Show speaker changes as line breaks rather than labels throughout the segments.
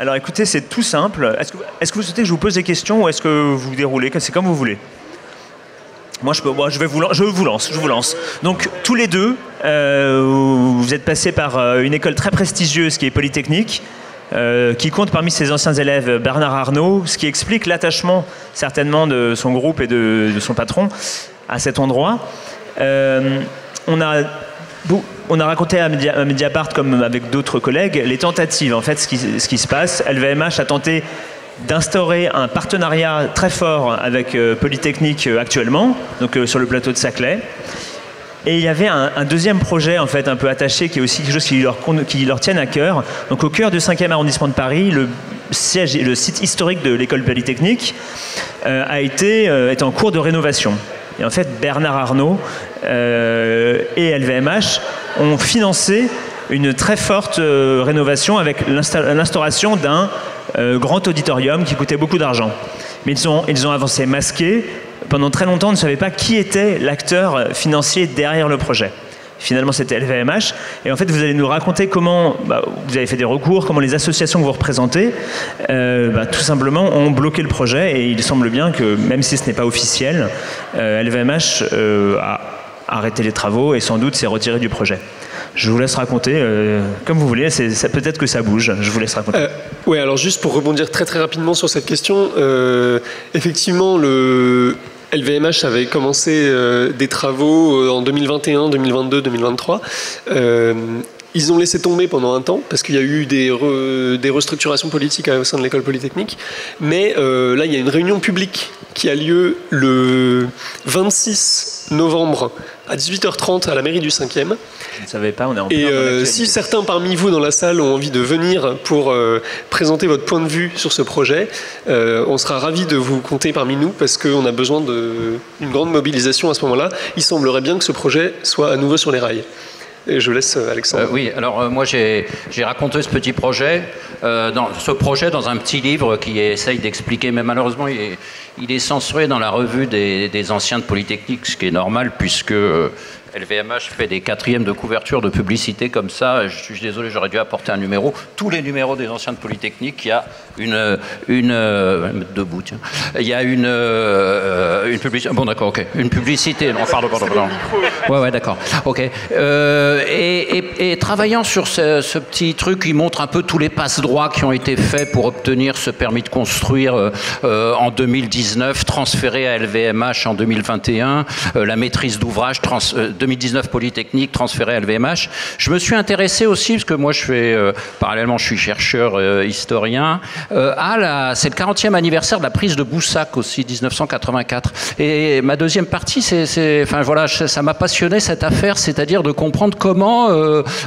Alors écoutez, c'est tout simple. Est-ce que vous souhaitez que je vous pose des questions ou est-ce que vous déroulez? C'est comme vous voulez. Moi, je vous lance. Donc, tous les deux, vous êtes passés par une école très prestigieuse qui est Polytechnique, qui compte parmi ses anciens élèves Bernard Arnault, ce qui explique l'attachement certainement de son groupe et de son patron à cet endroit. On a raconté à Mediapart, comme avec d'autres collègues, les tentatives. En fait, ce qui se passe, LVMH a tenté d'instaurer un partenariat très fort avec Polytechnique actuellement, donc sur le plateau de Saclay. Et il y avait un deuxième projet en fait un peu attaché, qui est aussi quelque chose qui leur tienne à cœur. Donc au cœur du 5e arrondissement de Paris, le site historique de l'école Polytechnique est en cours de rénovation. Et en fait, Bernard Arnault et LVMH ont financé une très forte rénovation avec l'instauration d'un grand auditorium qui coûtait beaucoup d'argent. Mais ils ont avancé masqués. Pendant très longtemps, on ne savait pas qui était l'acteur financier derrière le projet. Finalement, c'était LVMH. Et en fait, vous allez nous raconter comment vous avez fait des recours, comment les associations que vous représentez, tout simplement, ont bloqué le projet. Et il semble bien que, même si ce n'est pas officiel, LVMH a arrêté les travaux et sans doute s'est retiré du projet. Je vous laisse raconter, comme vous voulez, peut-être que ça bouge, je vous laisse raconter.
Oui, alors juste pour rebondir très très rapidement sur cette question, effectivement, le LVMH avait commencé des travaux en 2021, 2022, 2023. Ils ont laissé tomber pendant un temps, parce qu'il y a eu des restructurations politiques au sein de l'école Polytechnique. Mais là, il y a une réunion publique qui a lieu le 26 novembre à 18h30 à la mairie du 5e.
Je ne savais pas, on est en plein dans
Et si certains parmi vous dans la salle ont envie de venir pour présenter votre point de vue sur ce projet, on sera ravis de vous compter parmi nous, parce qu'on a besoin d'une grande mobilisation à ce moment-là. Il semblerait bien que ce projet soit à nouveau sur les rails. Et je laisse Alexandre.
Oui, alors moi j'ai raconté ce petit projet, dans un petit livre qui essaye d'expliquer, mais malheureusement il est censuré dans la revue des anciens de Polytechnique, ce qui est normal puisque LVMH fait des 4e de couverture de publicité comme ça. Je suis désolé, j'aurais dû apporter un numéro. Tous les numéros des anciens de Polytechnique, il y a debout, tiens. Il y a une publicité. Bon, d'accord, ok. Une publicité. Non, pardon. Ouais, d'accord. Ok. Et travaillant sur ce petit truc, il montre un peu tous les passe-droits qui ont été faits pour obtenir ce permis de construire en 2019, transféré à LVMH en 2021, la maîtrise d'ouvrage 2019 Polytechnique transféré à LVMH. Je me suis intéressé aussi, parce que moi parallèlement je suis chercheur historien, c'est le 40e anniversaire de la prise de Boussac aussi, 1984. Et ma deuxième partie, ça m'a passionné cette affaire, c'est-à-dire de comprendre comment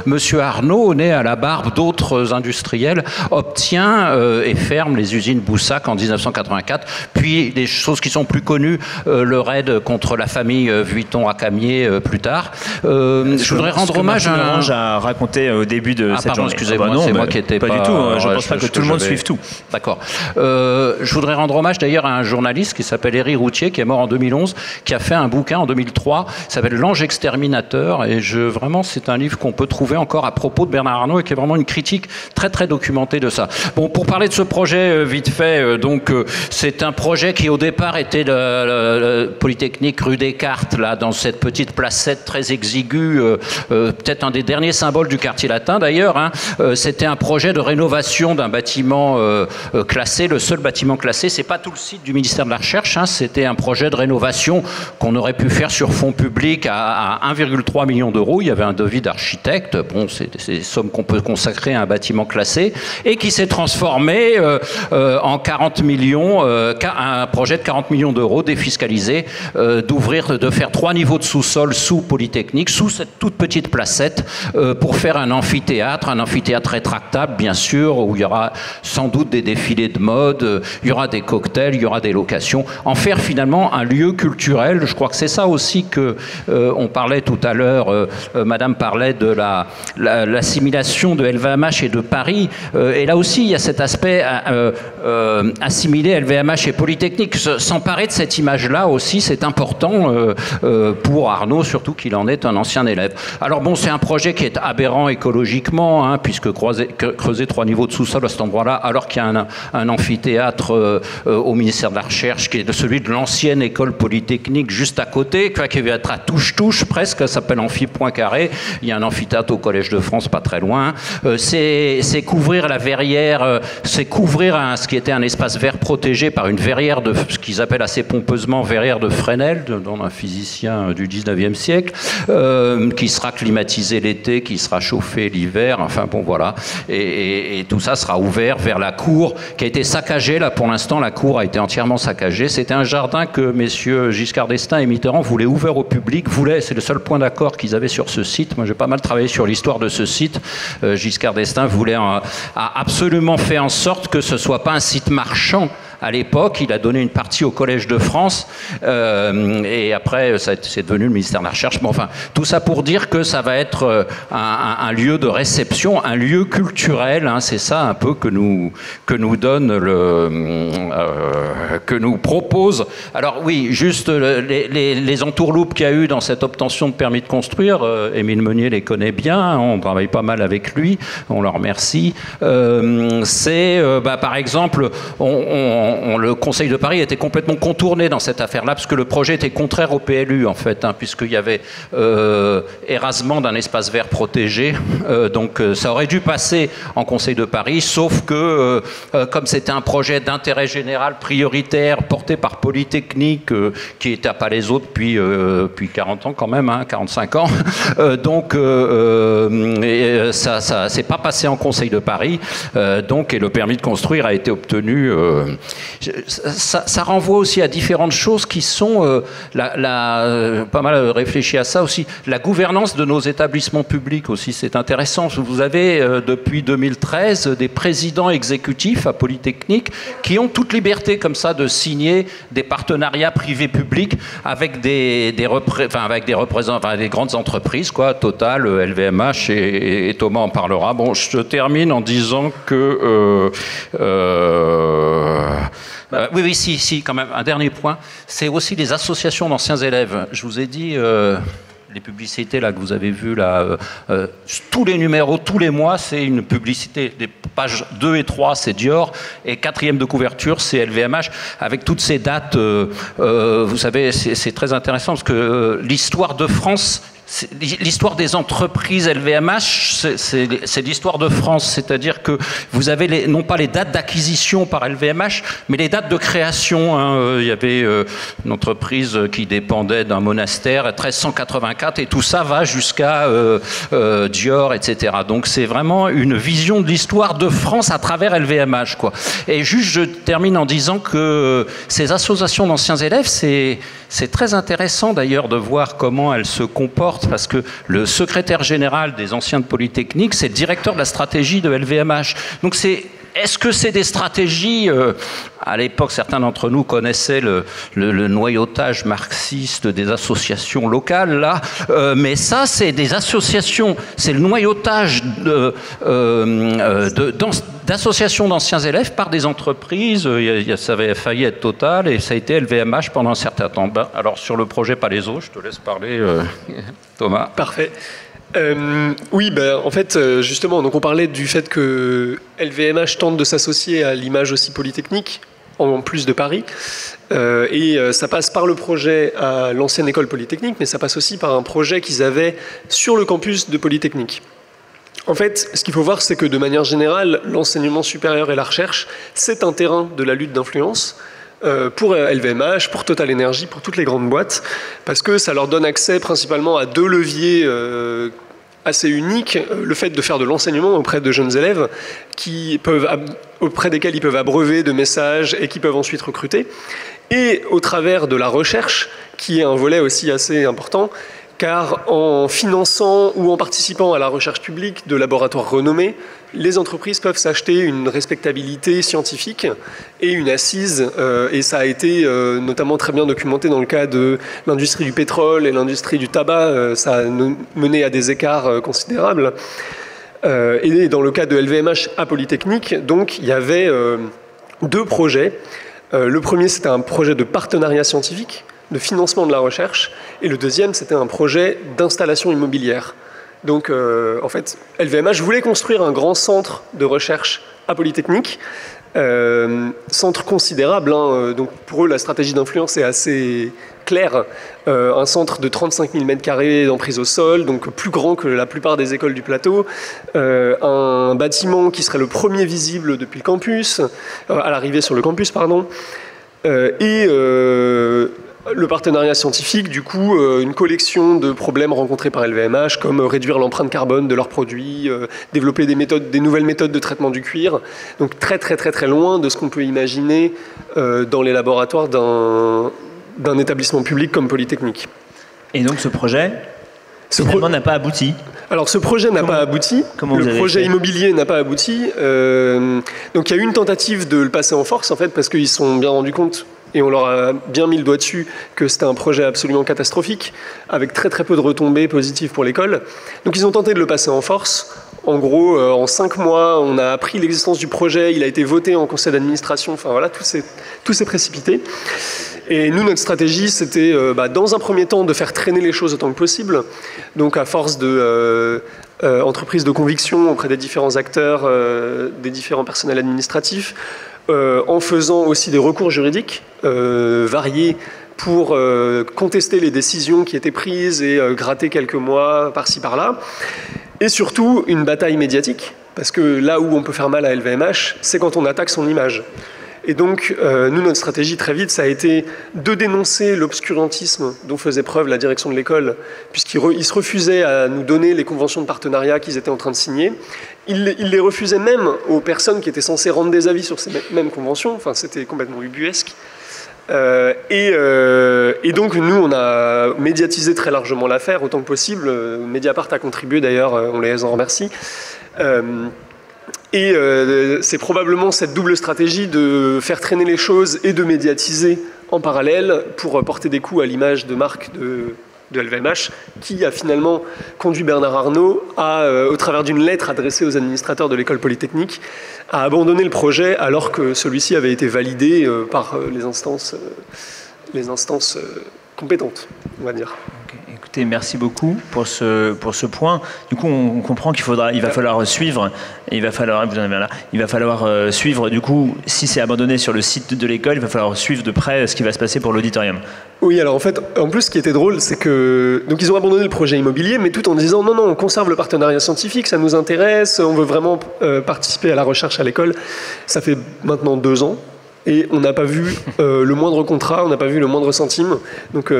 Monsieur Arnault, né à la barbe d'autres industriels, obtient et ferme les usines Boussac en 1984. Puis des choses qui sont plus connues, le raid contre la famille Vuitton-Racamier plus tard. Je voudrais rendre hommage
à raconter au début de cette journée.
Excusez-moi, c'est moi qui n'étais
pas du tout. Je ne pense pas que tout le monde suive tout.
D'accord. Je voudrais rendre hommage d'ailleurs à un journaliste qui s'appelle Éric Routier, qui est mort en 2011, qui a fait un bouquin en 2003, qui s'appelle L'Ange exterminateur. Et vraiment, c'est un livre qu'on peut trouver encore à propos de Bernard Arnault et qui est vraiment une critique très très documentée de ça. Bon, pour parler de ce projet vite fait, c'est un projet qui au départ était le Polytechnique rue Descartes, là, dans cette petite placette très exiguë, peut-être un des derniers symboles du quartier latin d'ailleurs. C'était un projet de rénovation d'un bâtiment classé, le seul bâtiment classé. C'est pas tout le site du ministère de la Recherche, c'était un projet de rénovation qu'on aurait pu faire sur fonds publics à 1,3 million d'euros. Il y avait un devis d'architecte. Bon, c'est des sommes qu'on peut consacrer à un bâtiment classé et qui s'est transformé en 40 millions, un projet de 40 millions d'euros défiscalisé, de faire 3 niveaux de sous-sol sous Polytechnique, sous cette toute petite placette, pour faire un amphithéâtre rétractable, bien sûr, où il y aura sans doute des défilés de mode, il y aura des cocktails, il y aura des locations, en faire finalement un lieu culturel. Je crois que c'est ça aussi que on parlait tout à l'heure, Madame parlait de l'assimilation de LVMH et de Paris, et là aussi il y a cet aspect assimiler LVMH et Polytechnique. S'emparer de cette image-là aussi, c'est important pour Arnault, surtout surtout qu'il en est un ancien élève. Alors bon, c'est un projet qui est aberrant écologiquement, hein, puisque creuser 3 niveaux de sous-sol à cet endroit-là, alors qu'il y a un amphithéâtre au ministère de la Recherche, qui est celui de l'ancienne école polytechnique juste à côté, qui va être à touche-touche presque, ça s'appelle Amphi Poincaré. Il y a un amphithéâtre au Collège de France, pas très loin. C'est couvrir la verrière, c'est couvrir ce qui était un espace vert protégé par une verrière de ce qu'ils appellent assez pompeusement verrière de Fresnel, dont un physicien du 19e siècle, qui sera climatisé l'été, qui sera chauffé l'hiver, enfin bon voilà. Et tout ça sera ouvert vers la cour, qui a été saccagée. Là pour l'instant, la cour a été entièrement saccagée. C'était un jardin que messieurs Giscard d'Estaing et Mitterrand voulaient ouvert au public, c'est le seul point d'accord qu'ils avaient sur ce site. Moi j'ai pas mal travaillé sur l'histoire de ce site. Giscard d'Estaing a absolument fait en sorte que ce soit pas un site marchand. À l'époque, il a donné une partie au Collège de France et après, c'est devenu le ministère de la Recherche. Mais enfin, tout ça pour dire que ça va être un lieu de réception, un lieu culturel. Hein, c'est ça un peu que nous donne que nous propose. Alors oui, juste les entourloupes qu'il y a eu dans cette obtention de permis de construire. Émile Meunier les connaît bien. On travaille pas mal avec lui. On le remercie. Par exemple, le Conseil de Paris était complètement contourné dans cette affaire-là, parce que le projet était contraire au PLU, en fait, hein, puisqu'il y avait érasement d'un espace vert protégé. Donc ça aurait dû passer en Conseil de Paris, sauf que, comme c'était un projet d'intérêt général prioritaire, porté par Polytechnique, qui était à Palaiseau depuis 40 ans quand même, hein, 45 ans, ça s'est pas passé en Conseil de Paris, et le permis de construire a été obtenu. Ça renvoie aussi à différentes choses qui sont, pas mal réfléchi à ça aussi, la gouvernance de nos établissements publics aussi, c'est intéressant. Vous avez depuis 2013 des présidents exécutifs à Polytechnique qui ont toute liberté comme ça de signer des partenariats privés-publics avec des représentants, des grandes entreprises, quoi, Total, LVMH et Thomas en parlera. Bon, je termine en disant que oui, si, quand même. Un dernier point, c'est aussi les associations d'anciens élèves. Je vous ai dit, les publicités là, que vous avez vues, là, tous les numéros, tous les mois, c'est une publicité. Les pages 2 et 3, c'est Dior, et 4e de couverture, c'est LVMH, avec toutes ces dates. Vous savez, c'est très intéressant, parce que l'histoire de France... L'histoire des entreprises LVMH, c'est l'histoire de France, c'est-à-dire que vous avez non pas les dates d'acquisition par LVMH, mais les dates de création. Hein. Il y avait une entreprise qui dépendait d'un monastère, 1384, et tout ça va jusqu'à Dior, etc. Donc c'est vraiment une vision de l'histoire de France à travers LVMH, quoi. Et juste, je termine en disant que ces associations d'anciens élèves, c'est très intéressant d'ailleurs de voir comment elles se comportent, parce que le secrétaire général des anciens de Polytechnique, c'est le directeur de la stratégie de LVMH. Donc est-ce que c'est des stratégies à l'époque, certains d'entre nous connaissaient le noyautage marxiste des associations locales, là, mais ça, c'est des associations, c'est le noyautage d'associations d'anciens élèves par des entreprises. Ça avait failli être Total et ça a été LVMH pendant un certain temps. Alors, sur le projet Palaiseau, je te laisse parler, Thomas.
Parfait. Oui, en fait, justement, donc on parlait du fait que LVMH tente de s'associer à l'image aussi Polytechnique, en plus de Paris, et ça passe par le projet à l'ancienne école Polytechnique, mais ça passe aussi par un projet qu'ils avaient sur le campus de Polytechnique. En fait, ce qu'il faut voir, c'est que de manière générale, l'enseignement supérieur et la recherche, c'est un terrain de la lutte d'influence, pour LVMH, pour Total Energy, pour toutes les grandes boîtes, parce que ça leur donne accès principalement à 2 leviers assez uniques. Le fait de faire de l'enseignement auprès de jeunes élèves auprès desquels ils peuvent abreuver de messages et qui peuvent ensuite recruter, et au travers de la recherche, qui est un volet aussi assez important, car en finançant ou en participant à la recherche publique de laboratoires renommés, les entreprises peuvent s'acheter une respectabilité scientifique et une assise, et ça a été notamment très bien documenté dans le cas de l'industrie du pétrole et l'industrie du tabac. Ça a mené à des écarts considérables. Et dans le cas de LVMH à Polytechnique, donc, il y avait 2 projets. Le premier, c'était un projet de partenariat scientifique de financement de la recherche, et le deuxième, c'était un projet d'installation immobilière. Donc, en fait, LVMH voulait construire un grand centre de recherche à Polytechnique, centre considérable, hein, donc pour eux, la stratégie d'influence est assez claire. Un centre de 35 000 m² d'emprise au sol, donc plus grand que la plupart des écoles du plateau. Un bâtiment qui serait le premier visible depuis le campus, à l'arrivée sur le campus, pardon. Le partenariat scientifique, du coup, une collection de problèmes rencontrés par LVMH, comme réduire l'empreinte carbone de leurs produits, développer des nouvelles méthodes de traitement du cuir. Donc très très très très loin de ce qu'on peut imaginer dans les laboratoires d'un établissement public comme Polytechnique.
Et donc ce projet, finalement, n'a pas abouti.
Alors ce projet n'a pas abouti, le projet immobilier n'a pas abouti. Donc il y a eu une tentative de le passer en force, en fait, parce qu'ils se sont bien rendus compte, et on leur a bien mis le doigt dessus, que c'était un projet absolument catastrophique, avec très très peu de retombées positives pour l'école. Donc ils ont tenté de le passer en force. En gros, en 5 mois, on a appris l'existence du projet, il a été voté en conseil d'administration, enfin voilà, tout s'est précipité. Et nous, notre stratégie, c'était dans un premier temps de faire traîner les choses autant que possible. Donc à force entreprise de conviction auprès des différents acteurs, des différents personnels administratifs, en faisant aussi des recours juridiques variés pour contester les décisions qui étaient prises et gratter quelques mois par-ci par-là. Et surtout, une bataille médiatique, parce que là où on peut faire mal à LVMH, c'est quand on attaque son image. Et donc, nous, notre stratégie, très vite, ça a été de dénoncer l'obscurantisme dont faisait preuve la direction de l'école, puisqu'ils se refusaient à nous donner les conventions de partenariat qu'ils étaient en train de signer. Ils les refusaient même aux personnes qui étaient censées rendre des avis sur ces mêmes conventions. Enfin, c'était complètement ubuesque. Et donc, nous, on a médiatisé très largement l'affaire, autant que possible. Mediapart a contribué, d'ailleurs, on les en remercie. C'est probablement cette double stratégie de faire traîner les choses et de médiatiser en parallèle pour porter des coups à l'image de marque de LVMH, qui a finalement conduit Bernard Arnault au travers d'une lettre adressée aux administrateurs de l'école Polytechnique, à abandonner le projet alors que celui-ci avait été validé par les instances compétentes, on va dire.
Écoutez, merci beaucoup pour ce point. Du coup, on comprend il va falloir suivre. Il va falloir suivre. Du coup, si c'est abandonné sur le site de l'école, il va falloir suivre de près ce qui va se passer pour l'auditorium.
Oui, alors en fait, en plus, ce qui était drôle, c'est que donc ils ont abandonné le projet immobilier, mais tout en disant non, on conserve le partenariat scientifique, ça nous intéresse, on veut vraiment participer à la recherche à l'école. Ça fait maintenant 2 ans. Et on n'a pas vu le moindre contrat, on n'a pas vu le moindre centime. Donc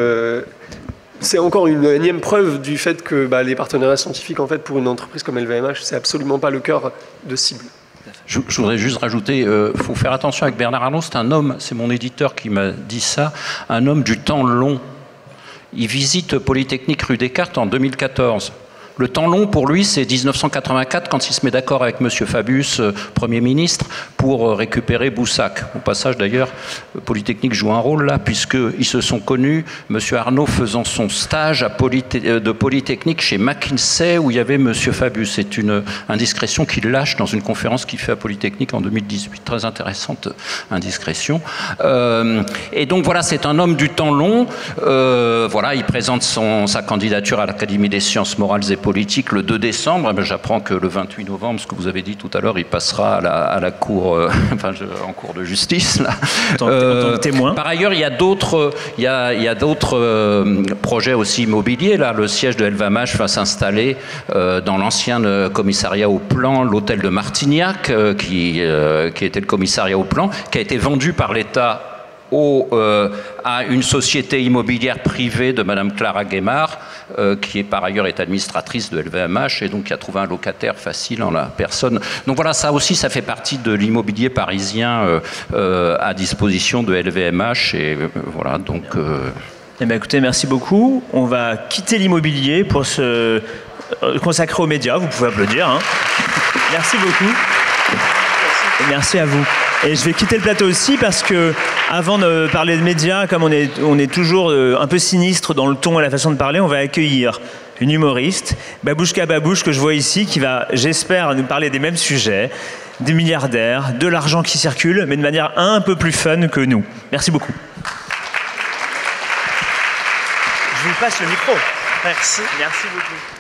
c'est encore une énième preuve du fait que les partenariats scientifiques, en fait, pour une entreprise comme LVMH, c'est absolument pas le cœur de cible.
Je voudrais juste rajouter, faut faire attention avec Bernard Arnault, c'est un homme, c'est mon éditeur qui m'a dit ça, un homme du temps long. Il visite Polytechnique rue Descartes en 2014. Le temps long, pour lui, c'est 1984, quand il se met d'accord avec M. Fabius, Premier ministre, pour récupérer Boussac. Au passage, d'ailleurs, Polytechnique joue un rôle là, puisqu'ils se sont connus, M. Arnault faisant son stage de Polytechnique chez McKinsey, où il y avait M. Fabius. C'est une indiscrétion qu'il lâche dans une conférence qu'il fait à Polytechnique en 2018. Très intéressante indiscrétion. Et donc, voilà, c'est un homme du temps long. Voilà, il présente sa candidature à l'Académie des sciences morales et politique le 2 décembre. J'apprends que le 28 novembre, ce que vous avez dit tout à l'heure, il passera à la cour, en cour de justice. Là.
En tant que témoin.
Par ailleurs, il y a d'autres projets aussi immobiliers. Là, le siège de LVMH va s'installer dans l'ancien commissariat au plan, l'hôtel de Martignac, qui était le commissariat au plan, qui a été vendu par l'État à une société immobilière privée de Mme Clara Guémard, qui est par ailleurs administratrice de LVMH et donc qui a trouvé un locataire facile en la personne. Donc voilà, ça aussi, ça fait partie de l'immobilier parisien à disposition de LVMH. Et voilà, donc...
Eh bien, écoutez, merci beaucoup. On va quitter l'immobilier pour se consacrer aux médias. Vous pouvez applaudir. Hein. Merci beaucoup. Et merci à vous. Et je vais quitter le plateau aussi parce que, avant de parler de médias, comme on est toujours un peu sinistre dans le ton et la façon de parler, on va accueillir une humoriste, Babouchka Babouche, que je vois ici, qui va, j'espère, nous parler des mêmes sujets, des milliardaires, de l'argent qui circule, mais de manière un peu plus fun que nous. Merci beaucoup. lui passe le micro. Merci beaucoup.